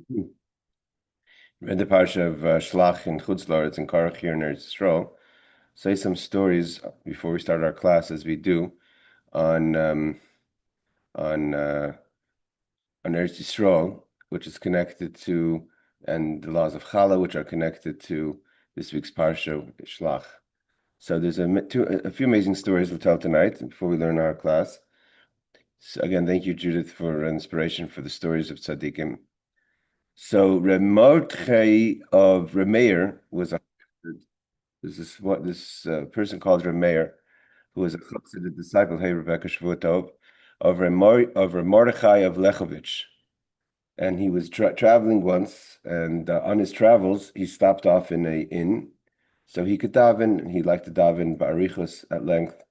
Read the parsha of Shlach in Chutz La'aretz and Karach here in Eretz Yisrael. Say some stories before we start our class, as we do on on uh, on Eretz Yisrael, which is connected to, and the laws of Chala, which are connected to this week's parsha Shlach. So there's a few amazing stories we'll tell tonight before we learn our class. So again, thank you, Judith, for inspiration for the stories of tzaddikim. So Motzaei of Remeir was this person called Remeir, who was a Chassidut disciple, hey Rebecca Shvutov, of Mordechai of Lechovich. And he was traveling once, and on his travels, he stopped off in an inn, so he could daven, and he liked to daven ba'arichos at length,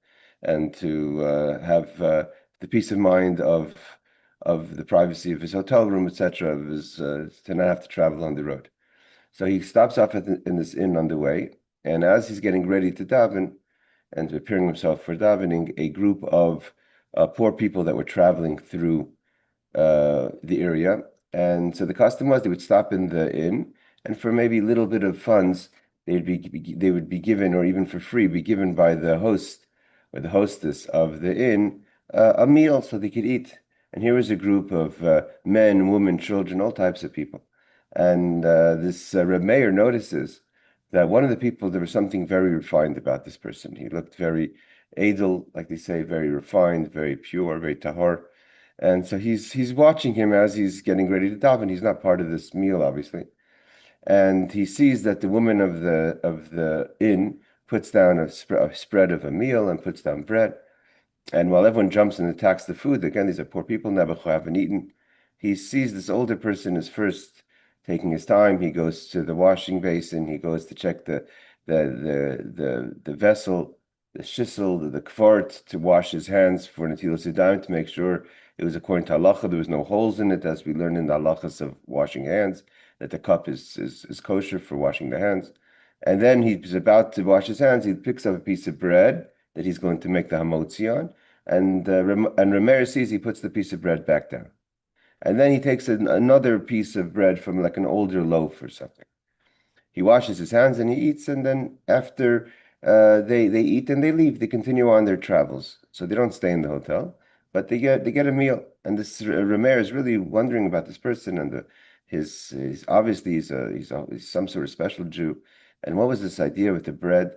and to have the peace of mind of the privacy of his hotel room, etc., of his to not have to travel on the road. So he stops off in this inn on the way, and as he's getting ready to daven and preparing himself for davening, a group of poor people that were traveling through the area. And so the custom was they would stop in the inn, and for maybe a little bit of funds, they would be given, or even for free, be given by the host or the hostess of the inn a meal so they could eat. And here was a group of men, women, children, all types of people. And this Reb Meir notices that one of the people, there was something very refined about this person. He looked very edel, like they say, very refined, very pure, very tahor. And so he's watching him as he's getting ready to daven. He's not part of this meal, obviously. And he sees that the woman of the inn puts down a spread of a meal and puts down bread. And while everyone jumps and attacks the food, again, these are poor people, never haven't eaten. He sees this older person is first taking his time. He goes to the washing basin. He goes to check the vessel, the shissel, the kvart, to wash his hands for Netilas Yadayim, to make sure it was according to halacha. There was no holes in it, as we learn in the halachos of washing hands, that the cup is kosher for washing the hands. And then he's about to wash his hands. He picks up a piece of bread that he's going to make the hamotzi on, and Remeir sees, he puts the piece of bread back down. And then he takes another piece of bread from like an older loaf or something. He washes his hands and he eats, and then after they eat and they leave, they continue on their travels. So they don't stay in the hotel, but they get a meal. And this Remeir is really wondering about this person, and his obviously he's some sort of special Jew. And what was this idea with the bread?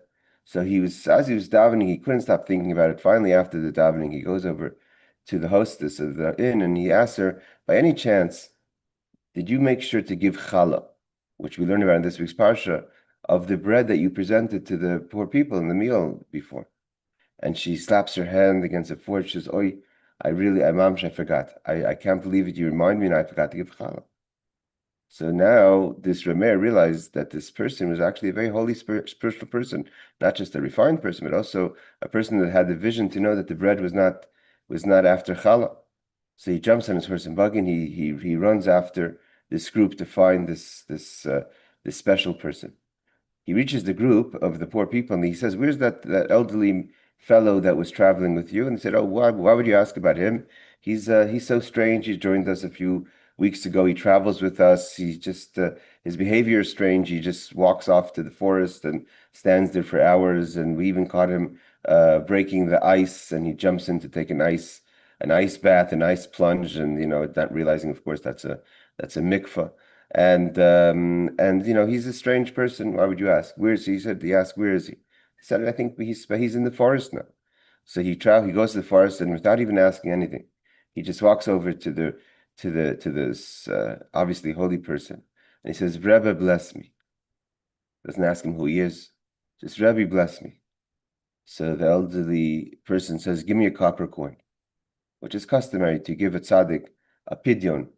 So as he was davening, he couldn't stop thinking about it. Finally, after the davening, he goes over to the hostess of the inn and he asks her, by any chance, did you make sure to give challah, which we learned about in this week's parsha, of the bread that you presented to the poor people in the meal before? And she slaps her hand against the forehead. She says, "Oi, I forgot. I can't believe it. You remind me, and I forgot to give challah." So now this Rameir realized that this person was actually a very holy spiritual person, not just a refined person, but also a person that had the vision to know that the bread was not after challah. So he jumps on his horse and buggy, and he runs after this group to find this special person. He reaches the group of the poor people, and he says, "Where's that elderly fellow that was traveling with you?" And they said, "Oh, why would you ask about him? He's so strange. He joined us a few weeks ago. He travels with us. He just his behavior is strange. He just walks off to the forest and stands there for hours. And we even caught him breaking the ice, and he jumps in to take an ice bath, an ice plunge, and not realizing, of course, that's a mikvah." And he's a strange person. Why would you ask? Where is he? He asked, "Where is he?" He said, "I think he's in the forest now." So he goes to the forest, and without even asking anything, he just walks over to this obviously holy person, and he says, "Rebbe, bless me." Doesn't ask him who he is, just, "Rebbe, bless me." So the elderly person says, "Give me a copper coin," which is customary to give a tzaddik a pidyon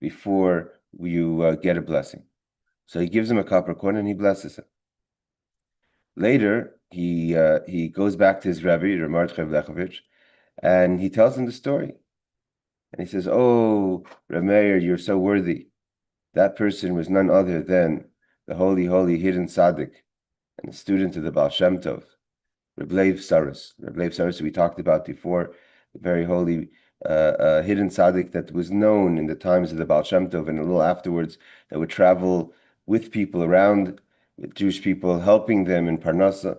before you get a blessing. So he gives him a copper coin and he blesses him. Later, he goes back to his rabbi, Ramar Lechovich, and he tells him the story. And he says, "Oh, Rameir, you're so worthy. That person was none other than the holy, hidden tzaddik and the student of the Baal Shem Tov, Reb Lev Saros. Reb Lev Saros, we talked about before, the very holy a hidden tzaddik that was known in the times of the Baal Shem Tov and a little afterwards, that would travel with people around, with Jewish people, helping them in Parnassa.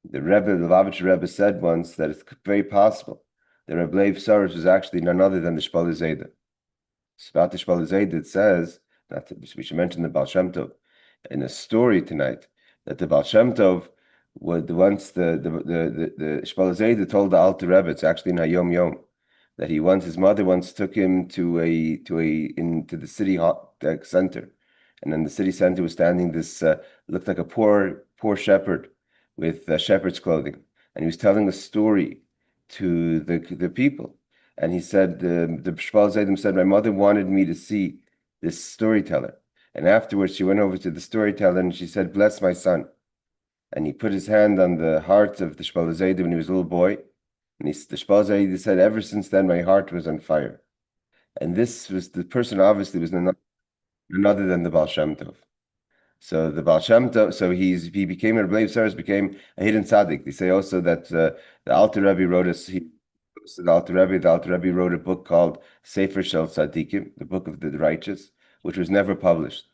The Lubavitcher Rebbe said once that it's very possible that Reb Leib Saros was actually none other than the Shpalei Zayda. It's about the Shpalei Zayda, it says, we should mention the Baal Shem Tov in a story tonight, that the Baal Shem Tov would once the Shpalei Zayda told the Alter Rebbe, it's actually in Hayom Yom, that his mother once took him into the city center, and in the city center was standing this looked like a poor shepherd with shepherd's clothing, and he was telling a story to the people, and he said the Shpal Zaydim said, my mother wanted me to see this storyteller, and afterwards she went over to the storyteller and she said, bless my son, and he put his hand on the heart of the Shpal Zaydim when he was a little boy. And the Shpal Zaydi said, ever since then, my heart was on fire. And this was the person, obviously, was none other than the Baal Shem Tov. So the Baal Shem Tov, so he became, Reb Leib Saros became a hidden tzaddik. They say also that the Alter Rebbe the Alter Rebbe wrote a book called Sefer Shel Tzaddikim, the Book of the Righteous, which was never published.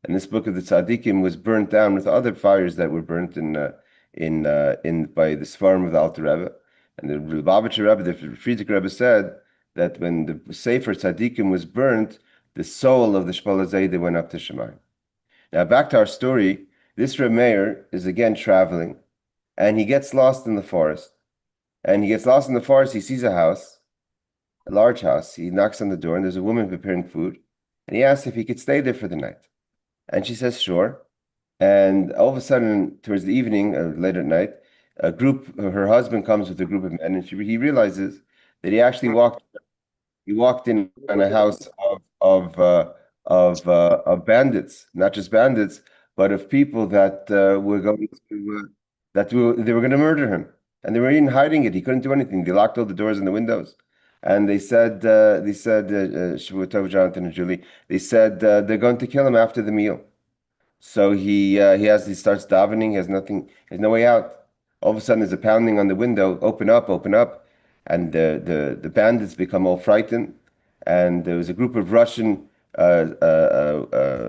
And this book of the Tzaddikim was burnt down with other fires that were burnt in by the Sfarim of the Alter Rebbe. And the Lubavitcher Rebbe, the Frierdiker Rebbe said that when the Sefer Tzaddikim was burnt, the soul of the Shpalei Zayda went up to Shemayim. Now back to our story, this Reb Meir is again traveling, and he gets lost in the forest. And he gets lost in the forest, he sees a house, a large house. He knocks on the door, and there's a woman preparing food. And he asks if he could stay there for the night. And she says, sure. And all of a sudden, towards the evening, late at night, her husband comes with a group of men, and he realizes that he actually walked in on a house of bandits, not just bandits, but of people that were going to they were going to murder him, and they were even hiding it. He couldn't do anything. They locked all the doors and the windows, and they said Shavua Tov, Jonathan and Julie, they said they're going to kill him after the meal. So he starts davening. He has no way out. All of a sudden, there's a pounding on the window. Open up, open up. And the bandits become all frightened. And there was a group of Russian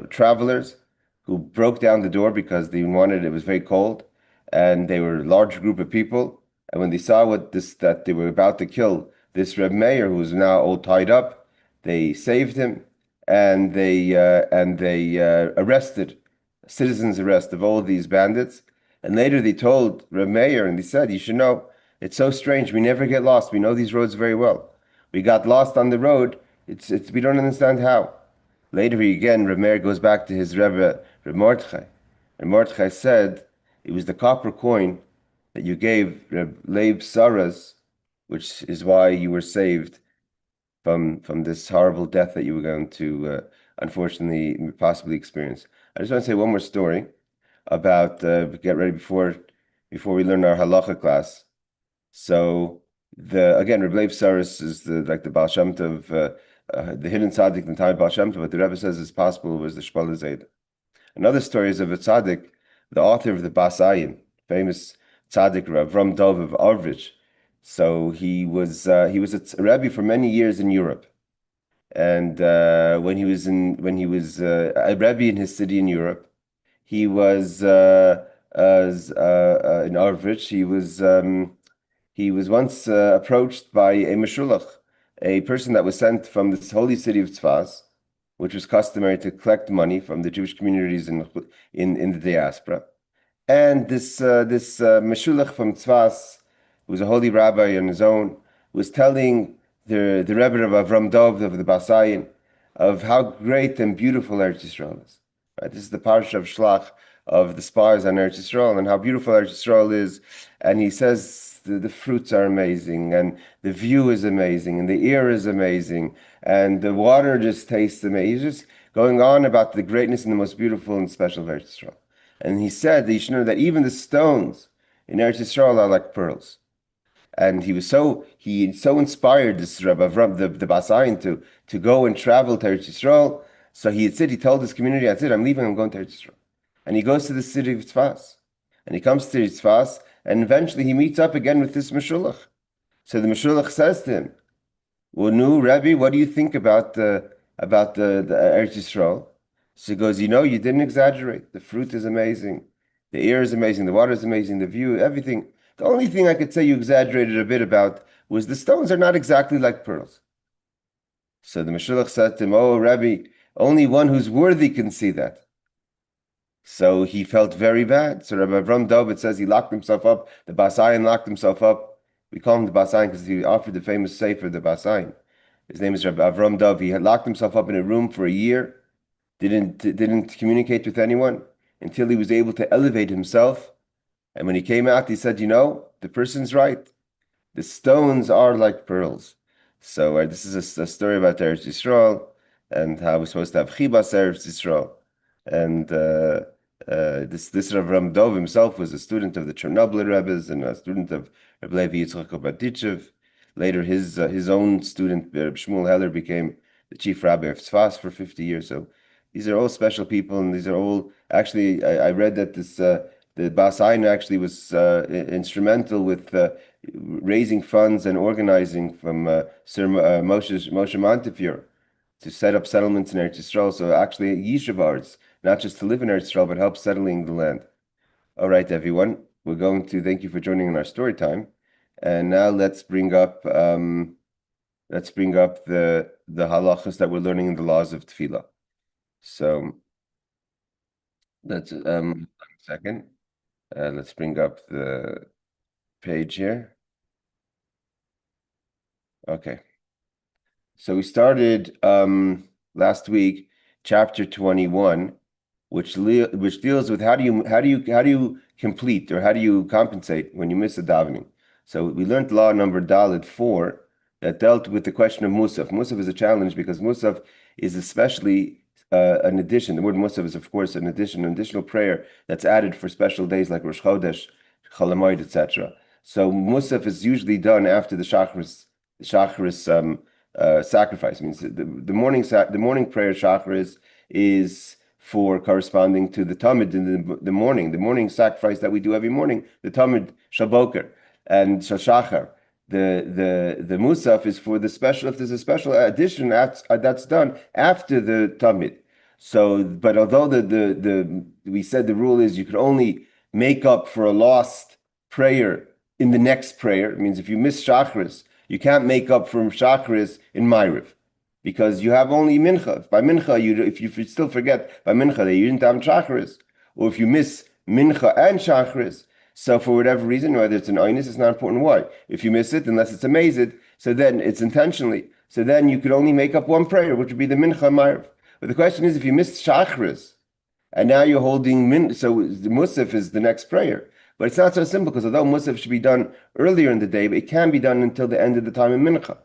travelers who broke down the door because it was very cold. And they were a large group of people. And when they saw that they were about to kill this Reb Meir, who was now all tied up, they saved him, and they arrested, citizens arrest of all of these bandits. And later they told Reb Meir, and they said, you should know, it's so strange. We never get lost. We know these roads very well. We got lost on the road. We don't understand how. Later, Reb Meir goes back to his Rebbe, Reb Mordechai. And Mordechai said, it was the copper coin that you gave Reb Leib Saras, which is why you were saved from this horrible death that you were going to, unfortunately, possibly experience. I just want to say one more story about get ready before we learn our halacha class. So again, Reb Leib Saras is like the Baal Shem Tov, the hidden tzaddik in the time of Baal Shem Tov. But the Rebbe says it's possible was the Shpalei Zayda. Another story is of a tzaddik, the author of the Basayin, famous tzaddik Avram Dov of Arvich. So he was a Rebbe for many years in Europe. And when he was a Rebbe in his city in Europe, he was in Arvich. He was once approached by a meshulach, a person that was sent from this holy city of Tzfas, which was customary to collect money from the Jewish communities in the diaspora. And this meshulach from Tzfas, who was a holy rabbi on his own, was telling the Rebbe of Avram Dov of the Basayin of how great and beautiful Eretz Yisrael is. Right? This is the parsha of Shlach, of the spies on Eretz Yisrael, and how beautiful Eretz Yisrael is. And he says the fruits are amazing, and the view is amazing, and the air is amazing, and the water just tastes amazing. He's just going on about the greatness and the most beautiful and special of Eretz Yisrael. And he said that you should know that even the stones in Eretz Yisrael are like pearls. And he so inspired this Rabbi Avram, the Basayin, to go and travel to Eretz Yisrael. So he told his community, that's it, I'm leaving, I'm going to Eretz Yisrael. And he goes to the city of Tzfas. And he comes to Tzfas, and eventually he meets up again with this Meshulach. So the Meshulach says to him, Well, no, Rabbi, what do you think about the Eretz Yisrael? So he goes, you didn't exaggerate. The fruit is amazing, the air is amazing, the water is amazing, the view, everything. The only thing I could say you exaggerated a bit about was the stones are not exactly like pearls. So the Meshulach said to him, "Oh, Rabbi, only one who's worthy can see that." So he felt very bad. So Rabbi Avram Dov, it says he locked himself up. The Basayan locked himself up. We call him the Basayan because he offered the famous sefer, the Basayan. His name is Rabbi Avram Dov. He had locked himself up in a room for a year, didn't communicate with anyone until he was able to elevate himself. And when he came out, he said, the person's right. The stones are like pearls. So this is a story about Eretz Yisrael and how we're supposed to have chibas Eretz Yisrael. And this Rav Ram Dov himself was a student of the Chernobyl Rebbe's and a student of Reb Levi Yitzchak Obadichev. Later, his own student, Reb Shmuel Heller, became the chief rabbi of Tzfas for 50 years. So these are all special people, and these are all actually. I read that the Bas Ayin actually was instrumental with raising funds and organizing from Sir Moshe Montefiore to set up settlements in Eretz Yisrael. So actually, yeshivars, not just to live in Eretz Yisrael, but help settling the land. All right, everyone, we're going to thank you for joining in our story time, and now let's bring up the halachos that we're learning in the laws of tefillah. So let's second. Let's bring up the page here. Okay. So we started last week, chapter 21, which deals with how do you complete or how do you compensate when you miss a davening. So we learned law number Daled 4 that dealt with the question of Musaf. Musaf is a challenge because Musaf is especially an addition. The word Musaf is, of course, an additional prayer that's added for special days like Rosh Chodesh, Chol Hamoed, etc. So Musaf is usually done after the Shacharis sacrifice. It means the morning prayer Shacharis is for corresponding to the Tamid in the morning sacrifice that we do every morning, the Tamid Shaboker and Shachar. The Musaf is for the special, if there's a special addition that's done after the Tamid. So, but although we said the rule is you could only make up for a lost prayer in the next prayer. It means if you miss Shacharis, you can't make up for Shacharis in Ma'ariv because you have only Mincha. By Mincha, if you still forget by Mincha that you didn't have Shacharis, or if you miss Mincha and Shacharis, so for whatever reason, whether it's an Einus, it's not important why. If you miss it, unless it's a Mazid, so then it's intentionally. So then you could only make up one prayer, which would be the Mincha and Ma'ariv. But the question is, if you missed Shacharis, and now you're holding so the Musaf is the next prayer. But it's not so simple because although Musaf should be done earlier in the day, but it can be done until the end of the time in Mincha.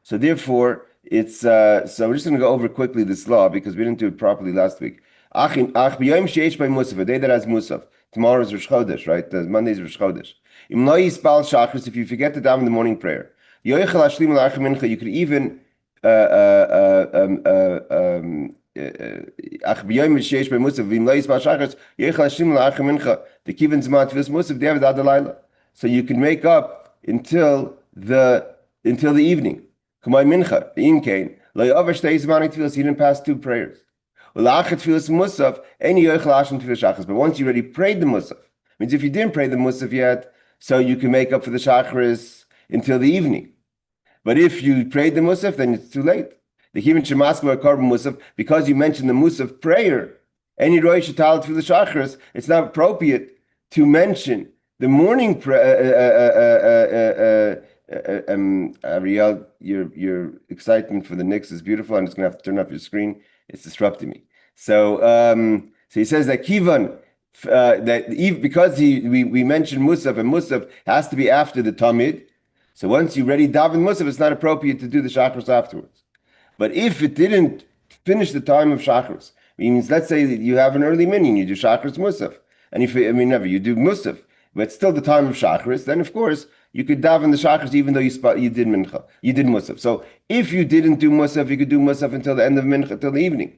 So therefore, it's so we're just going to go over quickly this law because we didn't do it properly last week. A day that has Musaf. Tomorrow is Rosh Chodesh, right? Monday is Rosh Chodesh. If you forget to daven in the morning prayer, you could even so you can make up until the evening. Kamay mincha, imkain. Lo yover shtei zmanik tefillas, you didn't pass two prayers. Ulachat tefillas musaf, any yochel ashim tefillas shachas. But once you already prayed the musaf, means if you didn't pray the musaf yet, so you can make up for the shacharis until the evening. But if you prayed the musaf, then it's too late. The Kivin Shemaskva Korban Musaf, because you mentioned the Musaf prayer, any Roy Shatal to the Shacharis, it's not appropriate to mention the morning prayer. Ariel, your excitement for the Knicks is beautiful. I'm just going to have to turn off your screen. It's disrupting me. So he says that Kivan, because we mentioned Musaf, and Musaf has to be after the Tamid. So once you ready daven Musaf, it's not appropriate to do the Shacharis afterwards. But if it didn't finish the time of Shacharis, means let's say that you have an early minyan, you do Shacharis Musaf, and you do Musaf, but it's still the time of Shacharis, then of course you could daven the Shacharis even though you did Mincha, you did Musaf. So if you didn't do Musaf, you could do Musaf until the end of Mincha, till the evening,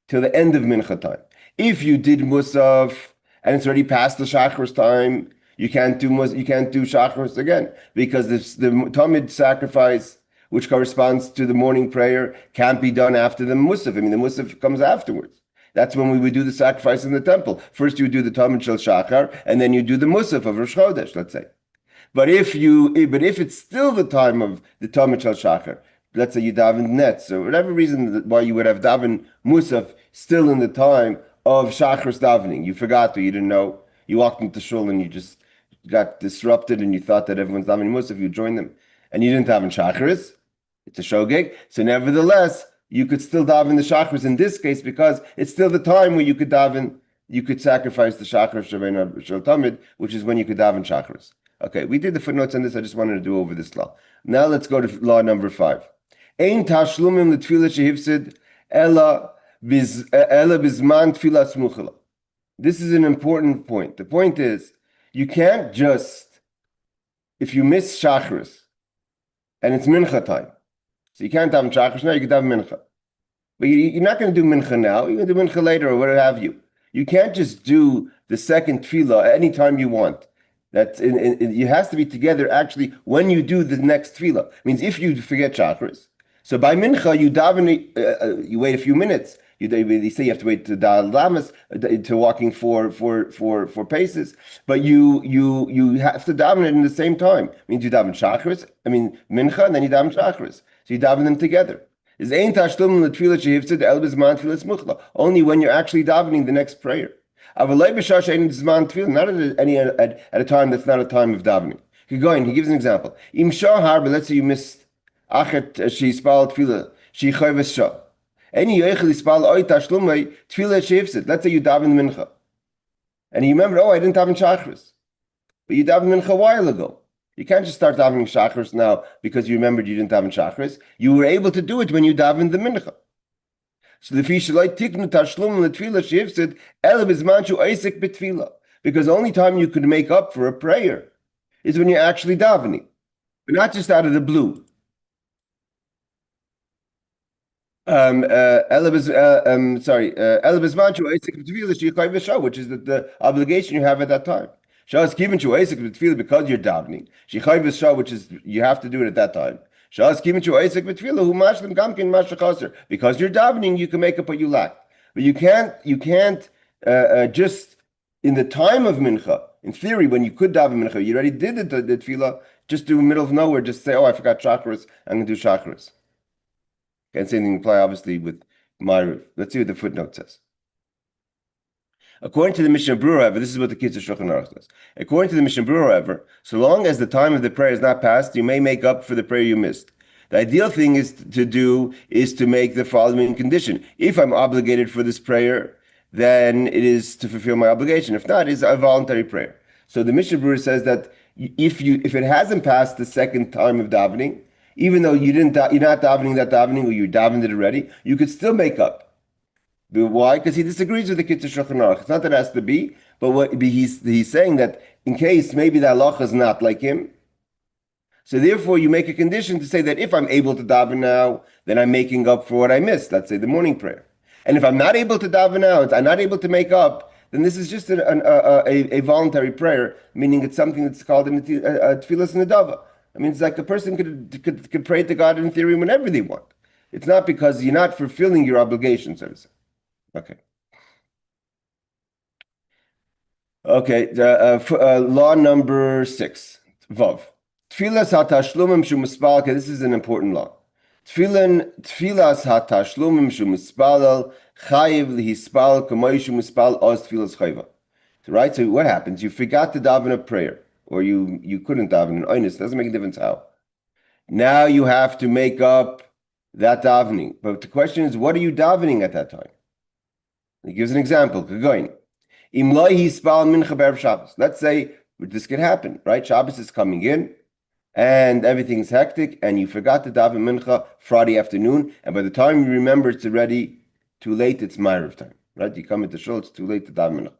till the end of Mincha time. If you did Musaf and it's already past the Shacharis time, you can't do Shacharis again because the Tamid sacrifice which corresponds to the morning prayer, can't be done after the Musaf. I mean, the Musaf comes afterwards. That's when we would do the sacrifice in the temple. First, you would do the Talmud Shel Shachar, and then you do the Musaf of Rosh Chodesh, let's say. But if it's still the time of the Talmud Shel Shachar, let's say you daven Netz, or whatever reason why you would have daven Musaf still in the time of Shachar's davening, you forgot or you didn't know, you walked into shul and you just got disrupted and you thought that everyone's davening Musaf, you joined them, and you didn't daven Shachris, it's a shogeg. So nevertheless, you could still daven the Shachris in this case because it's still the time where you could daven, you could sacrifice the Shachar Shel Tamid, which is when you could daven Shachris. Okay, we did the footnotes on this. I just wanted to do over this law. Now let's go to law number 5. Ein Tashlumin l'tfilah shehifsid ela bizman tfilas muchala. This is an important point. The point is, you can't just, if you miss Shachris, and it's mincha time, so you can't daven Shachris now, you can daven mincha. But you're not going to do mincha now, you're going to do mincha later or whatever have you. You can't just do the second tefillah anytime you want. It has to be together actually when you do the next tefillah. It means if you forget Shachris, so by mincha you daven, you wait a few minutes. They say you have to wait to dal lamas to walking for paces, but you have to daven it in the same time. It means you daven Shachris, mincha, and then you daven Shachris. So you daven them together. Only when you're actually davening the next prayer. Not at a time that's not a time of davening. He gives an example. Let's say you missed achet she'ispal tefillah she'ichayves shah. Let's say you daven mincha, and you remember, I didn't daven Shachris, but you daven mincha a while ago. You can't just start davening Shachris now because you remembered you didn't daven Shachris. You were able to do it when you davened the mincha. So the because the only time you could make up for a prayer is when you're actually davening, but not just out of the blue. Which is the obligation you have at that time. Shas given to Isaac b'tefillah because you're davening. Shechayv shah, which is you have to do it at that time. Shas given to Isaac b'tefillah who mashlim gamkin mashachaser, because you're davening you can make up what you lack, but you can't just in the time of mincha. In theory, when you could daven mincha, you already did the tefillah. Just do middle of nowhere. Just say, I forgot chakras. I'm going to do chakras. Can't say anything apply obviously with Ma'ariv. Let's see what the footnote says. According to the Mishnah Berurah, however, this is what the Kitzur Shulchan Aruch says. According to the Mishnah Berurah, however, so long as the time of the prayer is not passed, you may make up for the prayer you missed. The ideal thing is to make the following condition. If I'm obligated for this prayer, then it is to fulfill my obligation. If not, it's a voluntary prayer. So the Mishnah Berurah says that if it hasn't passed the second time of davening, even though you're not davening that davening or you davened it already, you could still make up. Why? Because he disagrees with the Kitzur Shulchan Aruch. It's not that it has to be, but he's saying that in case maybe the halacha is not like him, so therefore you make a condition to say that if I'm able to daven now, then I'm making up for what I missed. Let's say the morning prayer. And if I'm not able to daven now, I'm not able to make up, then this is just a voluntary prayer, meaning it's something that's called a tefillas nedava. I mean, it's like a person could pray to God in theory whenever they want. It's not because you're not fulfilling your obligation, so to say. Okay. Law number 6. Vav. Tfilas ha-tashlumim shu mispal. Okay, this is an important law. Tfilas ha-tashlumim shu mispal chayiv lihispal kamay shu mispal oz tfilas chayva. Right? So what happens? You forgot to daven a prayer, or you couldn't daven an oinus. Doesn't make a difference how. Now you have to make up that davening. But the question is, what are you davening at that time? He gives an example. Let's say this could happen, right? Shabbos is coming in, and everything's hectic, and you forgot to daven mincha Friday afternoon, and by the time you remember it's already too late, it's Ma'ariv time, right? You come into shul, it's too late to daven mincha.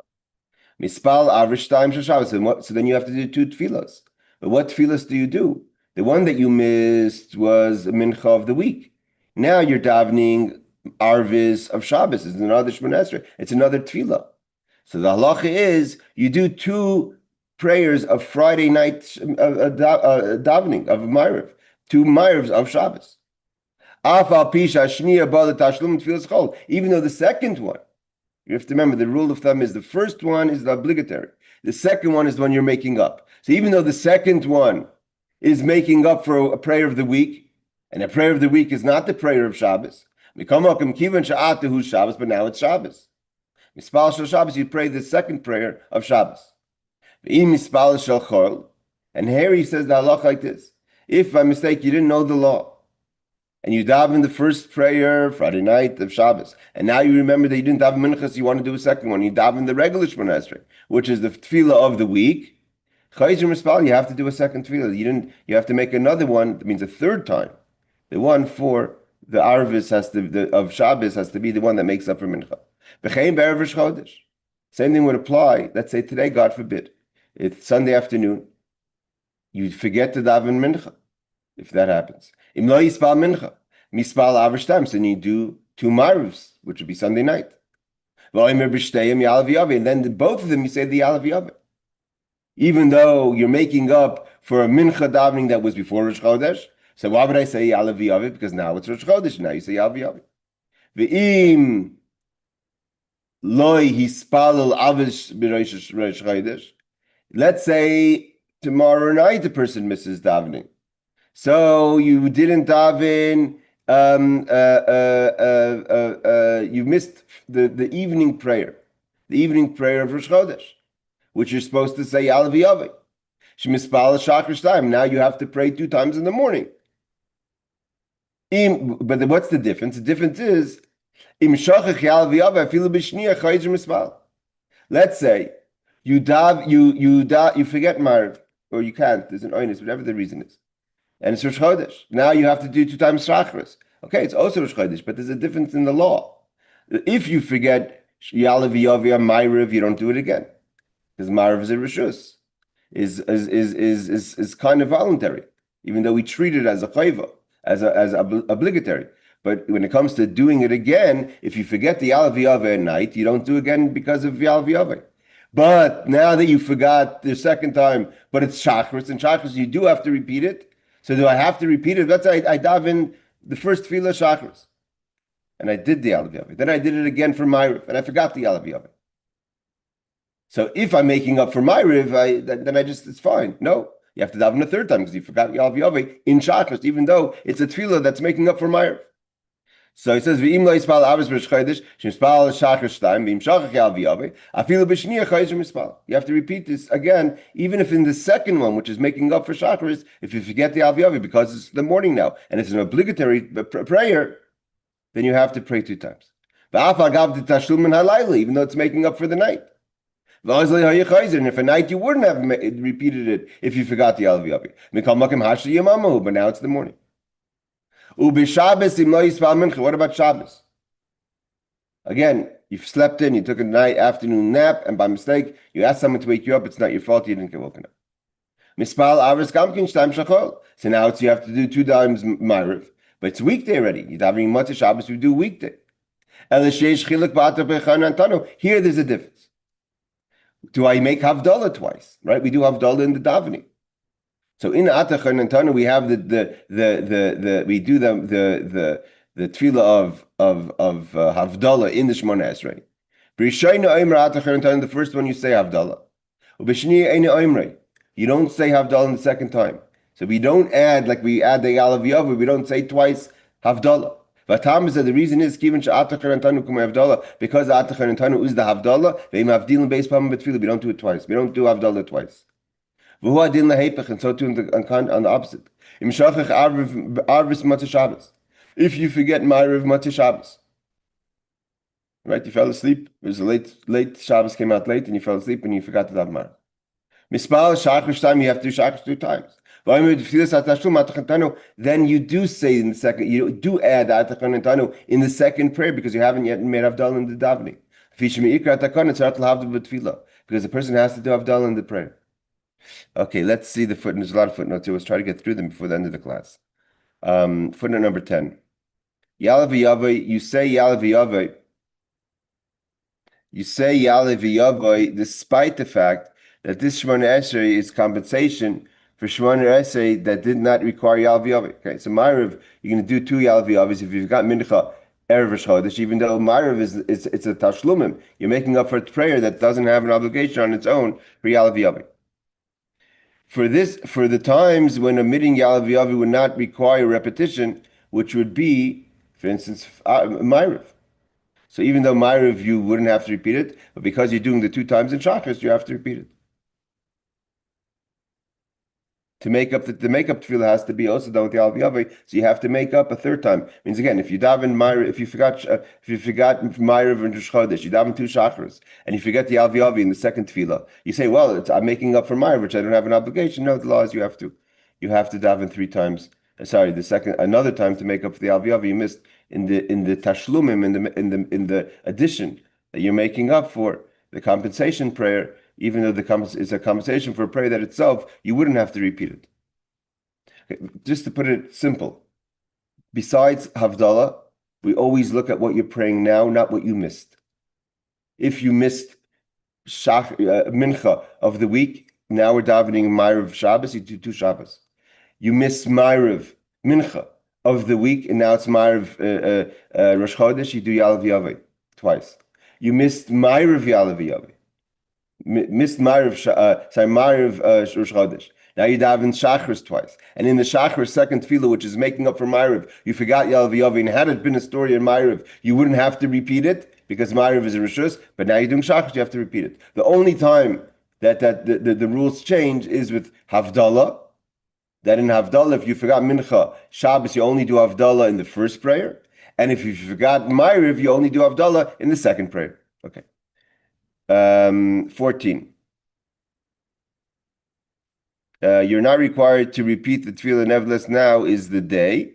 Mispal avrish time Shabbos, so then you have to do 2 tefillas. But what tefillas do you do? The one that you missed was a mincha of the week. Now you're davening Arvis of Shabbos. It's another Shemona Esrei. It's another tefillah. So the halacha is you do 2 prayers of Friday night davening of Ma'ariv. two Ma'ariv of Shabbos. Even though the second one, you have to remember the rule of thumb is the first one is the obligatory. The second one is the one you're making up. So even though the second one is making up for a prayer of the week, and a prayer of the week is not the prayer of Shabbos, but now it's Shabbos. Mispal shel Shabbos, you pray the second prayer of Shabbos. Mispal shel Chol, and here he says the halach like this: if by mistake you didn't know the law, and you daven the first prayer Friday night of Shabbos, and now you remember that you didn't daven minchas, you want to do a second one, you daven the regular Shemona Esrei, which is the tefillah of the week. Chayzer mispal, you have to do a second tefillah. You have to make another one. That means a third time. The one for the Arvis of Shabbos has to be the one that makes up for mincha. B'chein be'erev Rosh Chodesh. Same thing would apply. Let's say today, God forbid, it's Sunday afternoon. You forget to daven mincha. If that happens, im lo yispal mincha, mispal aver shtam, so you do two marivs, which would be Sunday night. And then both of them you say the Yalav Yaveh. Even though you're making up for a mincha davening that was before Rosh Chodesh, so why would I say Yalav Yaveh? Because now it's Rosh Chodesh. Now you say Yalav Yaveh. Ve'im loy hispalel avish b'Rosh Chodesh. Let's say tomorrow night the person misses davening. So you didn't daven, you missed the evening prayer of Rosh Chodesh, which you're supposed to say Yalav Yaveh. Shemispal Shachar time. Now you have to pray 2 times in the morning. But what's the difference? The difference is, Im Shachach Yalav Yaveh afilu b'shniya chayzer mispal. Let's say you forget Marv, or you can't. There's an oinus, whatever the reason is. And it's Rosh Chodesh. Now you have to do 2 times Shachris. Okay, it's also Rosh Chodesh, but there's a difference in the law. If you forget Yalav Yaveh Ma'ariv, you don't do it again, because Ma'ariv is a reshus, is kind of voluntary, even though we treat it as a chayva, as obligatory. But when it comes to doing it again, if you forget the Yalav Yaveh at night, you don't do it again because of Yalav Yaveh. But now that you forgot the second time, but it's Shachris, and Shachris you do have to repeat it. So do I have to repeat it? Let's say I daven the first tefillah Shachris, and I did the Yalav Yaveh. Then I did it again for Ma'ariv, and I forgot the Yalav Yaveh. So if I'm making up for Ma'ariv, then it's fine. No, you have to daven a third time because you forgot Yalav Yaveh in Shachris, even though it's a tefillah that's making up for Ma'ariv. So it says, "V'im lo yispal avos b'Rosh Chodesh, shemispal Shachris time, v'im shachach Yalav Yaveh, afilu b'shniya chayzer mispal." You have to repeat this again, even if in the second one, which is making up for Shachris, if you forget the Yalav Yaveh because it's the morning now and it's an obligatory prayer, then you have to pray 2 times. V'af agav the Tashlumin halayla, even though it's making up for the night. And if a night you wouldn't have repeated it if you forgot the Yalav Yaveh, but now it's the morning. What about Shabbos? Again, you've slept in, you took a afternoon nap, and by mistake, you asked someone to wake you up. It's not your fault, you didn't get woken up. So now you have to do 2 times Ma'ariv, but it's weekday already. You're davening Motzaei Shabbos, you do weekday. Here there's a difference. Do I make Havdalah twice? Right? We do Havdalah in the davening. So in Atachar Nantana we have the tefillah of Havdalah in the Shemona Esrei. The first one you say Havdalah. You don't say Havdalah in the second time. So we don't add like we add the Yalav Yaveh. We don't say twice Havdalah. But Tam said the reason is because the Atachar Nantanu is the Havdalah. We don't do it twice. We don't do Havdalah twice. And so too on the opposite. If you forget Ma'ariv Motzaei Shabbos, right? You fell asleep. It was late. Shabbos came out late, and you fell asleep, and you forgot to daven Ma'ariv. Mispal Shachar time, you have to do Shachar 2 times. Then you do say in the second, you do add Atachar Nantanu in the second prayer because you haven't yet made Havdalah in the davening. Because the person has to do Havdalah in the prayer. Okay, let's see the footnotes. There's a lot of footnotes here. Let's try to get through them before the end of the class. Footnote number 10. Yalav Yaveh, you say Yalav Yaveh, despite the fact that this Shemona Esrei is compensation for Shemona Esrei that did not require Yalvi. Okay, so Ma'ariv, you're going to do 2 Yalvi if you've got Mincha Erev Rosh Chodesh, even though Ma'ariv it's a Tashlumin. You're making up for a prayer that doesn't have an obligation on its own for Yalvi. For the times when omitting Yalvi would not require repetition, which would be, for instance, Ma'ariv. So even though Ma'ariv you wouldn't have to repeat it, but because you're doing the 2 times in Shabbos, you have to repeat it. To make up the makeup tefillah has to be also done with the Alvi, so you have to make up a 3rd time. Means again, if you daven Ma'ariv, if you forgot Ma'ariv and Rosh Chodesh, you daven 2 Shacharis, and you forget the Alvi in the 2nd tefillah, you say, well, I'm making up for Ma'ariv, which I don't have an obligation. No, the law is you have to daven 3 times. Sorry, another time to make up for the Alvi you missed in the Tashlumin, in the addition that you're making up for the compensation prayer. Even though it's a compensation for a prayer that itself, you wouldn't have to repeat it. Okay, just to put it simple, besides Havdalah, we always look at what you're praying now, not what you missed. If you missed Mincha of the week, now we're davening Ma'ariv Shabbos, you do 2 Shabbos. You missed Ma'ariv Mincha of the week, and now it's Ma'ariv Rosh Chodesh, you do Yalav Yaveh twice. You missed Ma'ariv Yalav Yaveh. Missed Ma'ariv Rosh Chodesh. Now you daven Shachris twice. And in the Shachris 2nd tefillah, which is making up for Ma'ariv, you forgot Yalav Yaveh, and had it been a story in Ma'ariv, you wouldn't have to repeat it, because Ma'ariv is a Rishus, but now you're doing Shachris, you have to repeat it. The only time that the rules change is with Havdalah, that in Havdalah, if you forgot Mincha, Shabbos, you only do Havdalah in the 1st prayer, and if you forgot Ma'ariv, you only do Havdalah in the 2nd prayer. Okay. 14. You're not required to repeat the tefillah. Nevertheless, now is the day,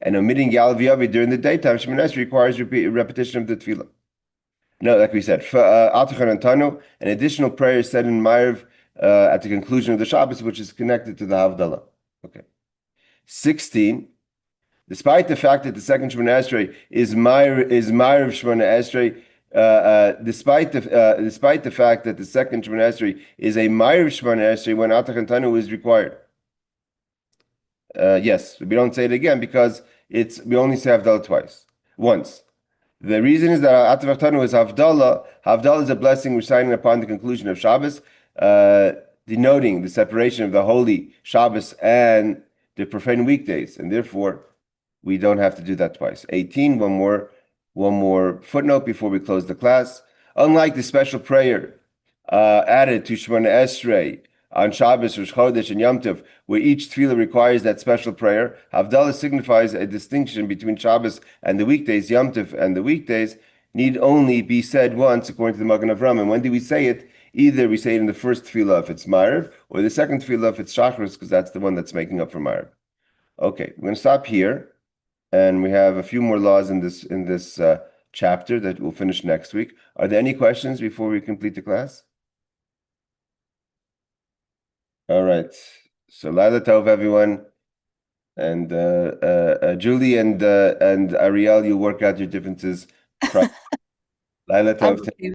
and omitting Yalav Yaveh during the daytime, Shemoneh Esrei requires repetition of the tefillah. No, like we said, an additional prayer is said in Ma'ariv at the conclusion of the Shabbos, which is connected to the Havdalah. Okay. 16. Despite the fact that the 2nd Shemoneh Esrei is Ma'ariv Shemoneh Esrei, despite the fact that the 2nd Shemoneh Esrei is a Ma'ariv Shemoneh Esrei when Atach Tanu is required. Yes, we don't say it again because we only say Havdalah once. The reason is that Atach Tanu is Havdalah. Havdalah is a blessing reciting upon the conclusion of Shabbos, denoting the separation of the holy Shabbos and the profane weekdays, and therefore we don't have to do that twice. 18. One more footnote before we close the class. Unlike the special prayer added to Shemoneh Esrei on Shabbos, Rosh Chodesh, and Yom Tov, where each tefillah requires that special prayer, Havdalah signifies a distinction between Shabbos and the weekdays. Yom Tov and the weekdays need only be said once, according to the Magen Avraham. And when do we say it? Either we say it in the 1st tefillah if it's Ma'ariv, or the 2nd tefillah if it's Shachris, because that's the one that's making up for Ma'ariv. Okay, we're going to stop here. And we have a few more laws in this chapter that we'll finish next week. Are there any questions before we complete the class? All right. So Laila Tov, everyone, and Julie and Ariel, you work out your differences. Laila Tov.